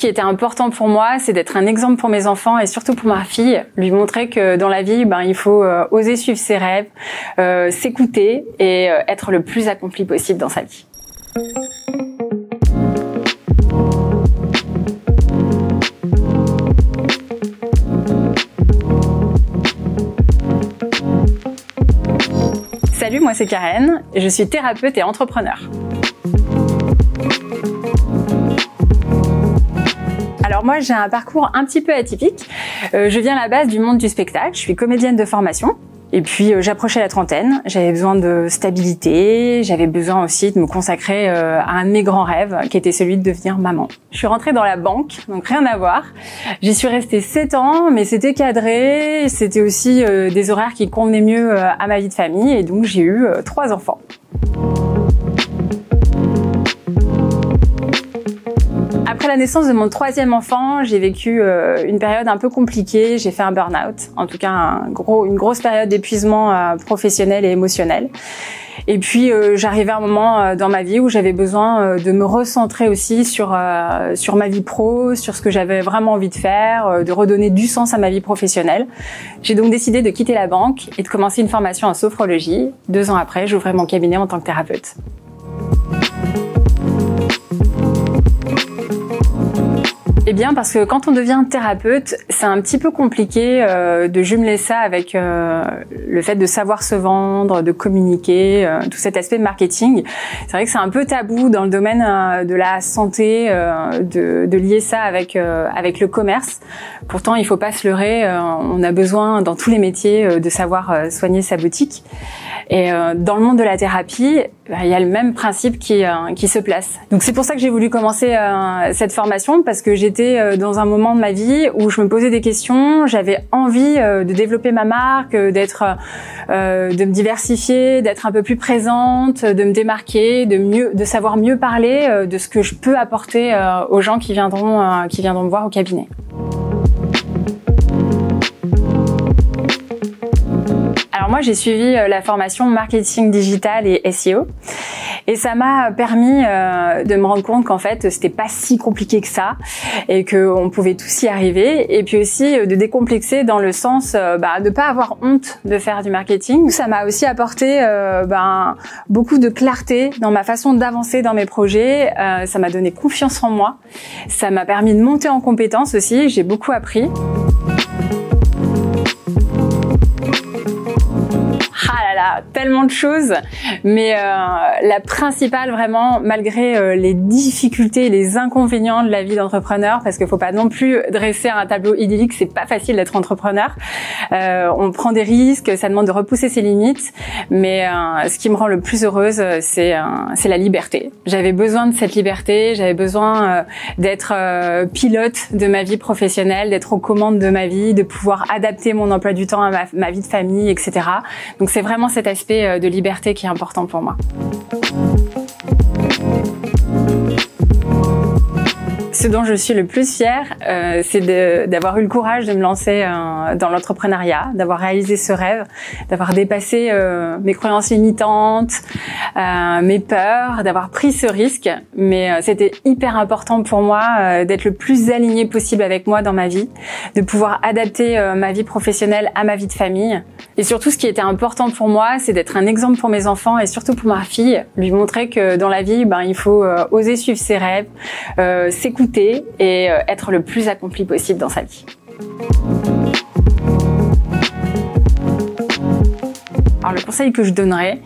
qui était important pour moi, c'est d'être un exemple pour mes enfants et surtout pour ma fille, lui montrer que dans la vie, il faut oser suivre ses rêves, s'écouter et être le plus accompli possible dans sa vie. Salut, moi c'est Karen, je suis thérapeute et entrepreneur. Alors moi j'ai un parcours un petit peu atypique. Je viens à la base du monde du spectacle, je suis comédienne de formation. Et puis j'approchais la trentaine, j'avais besoin de stabilité, j'avais besoin aussi de me consacrer à un de mes grands rêves qui était celui de devenir maman. Je suis rentrée dans la banque, donc rien à voir. J'y suis restée 7 ans, mais c'était cadré, c'était aussi des horaires qui convenaient mieux à ma vie de famille et donc j'ai eu 3 enfants. Après la naissance de mon 3e enfant, j'ai vécu une période un peu compliquée. J'ai fait un burn-out, en tout cas une grosse période d'épuisement professionnel et émotionnel. Et puis j'arrivais à un moment dans ma vie où j'avais besoin de me recentrer aussi sur ma vie pro, sur ce que j'avais vraiment envie de faire, de redonner du sens à ma vie professionnelle. J'ai donc décidé de quitter la banque et de commencer une formation en sophrologie. 2 ans après, j'ouvrais mon cabinet en tant que thérapeute. Eh bien parce que quand on devient thérapeute, c'est un petit peu compliqué de jumeler ça avec le fait de savoir se vendre, de communiquer, tout cet aspect marketing. C'est vrai que c'est un peu tabou dans le domaine de la santé de lier ça avec le commerce. Pourtant, il faut pas se leurrer, on a besoin dans tous les métiers de savoir soigner sa boutique. Et dans le monde de la thérapie, il y a le même principe qui se place. Donc c'est pour ça que j'ai voulu commencer cette formation parce que j'étais dans un moment de ma vie où je me posais des questions, j'avais envie de développer ma marque, de me diversifier, d'être un peu plus présente, de me démarquer, de savoir mieux parler de ce que je peux apporter aux gens qui viendront me voir au cabinet. Alors moi, j'ai suivi la formation marketing digital et SEO et ça m'a permis de me rendre compte qu'en fait, c'était pas si compliqué que ça et qu'on pouvait tous y arriver et puis aussi de décomplexer dans le sens de pas avoir honte de faire du marketing. Ça m'a aussi apporté beaucoup de clarté dans ma façon d'avancer dans mes projets, ça m'a donné confiance en moi, ça m'a permis de monter en compétences aussi, j'ai beaucoup appris. Tellement de choses, mais la principale vraiment, malgré les difficultés, les inconvénients de la vie d'entrepreneur, parce qu'il faut pas non plus dresser un tableau idyllique, c'est pas facile d'être entrepreneur. On prend des risques, ça demande de repousser ses limites, mais ce qui me rend le plus heureuse, c'est la liberté. J'avais besoin de cette liberté, j'avais besoin d'être pilote de ma vie professionnelle, d'être aux commandes de ma vie, de pouvoir adapter mon emploi du temps à ma vie de famille, etc. Donc c'est vraiment cet aspect de liberté qui est important pour moi. Ce dont je suis le plus fière, c'est d'avoir eu le courage de me lancer dans l'entrepreneuriat, d'avoir réalisé ce rêve, d'avoir dépassé mes croyances limitantes, mes peurs, d'avoir pris ce risque. Mais c'était hyper important pour moi d'être le plus aligné possible avec moi dans ma vie, de pouvoir adapter ma vie professionnelle à ma vie de famille. Et surtout, ce qui était important pour moi, c'est d'être un exemple pour mes enfants et surtout pour ma fille, lui montrer que dans la vie, il faut oser suivre ses rêves, s'écouter et être le plus accompli possible dans sa vie. Alors le conseil que je donnerais,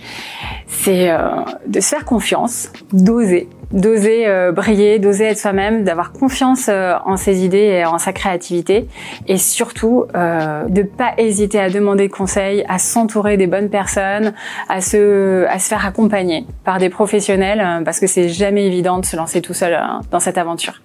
c'est de se faire confiance, d'oser briller, d'oser être soi-même, d'avoir confiance en ses idées et en sa créativité et surtout de pas hésiter à demander conseil, à s'entourer des bonnes personnes, à se faire accompagner par des professionnels parce que c'est jamais évident de se lancer tout seul dans cette aventure.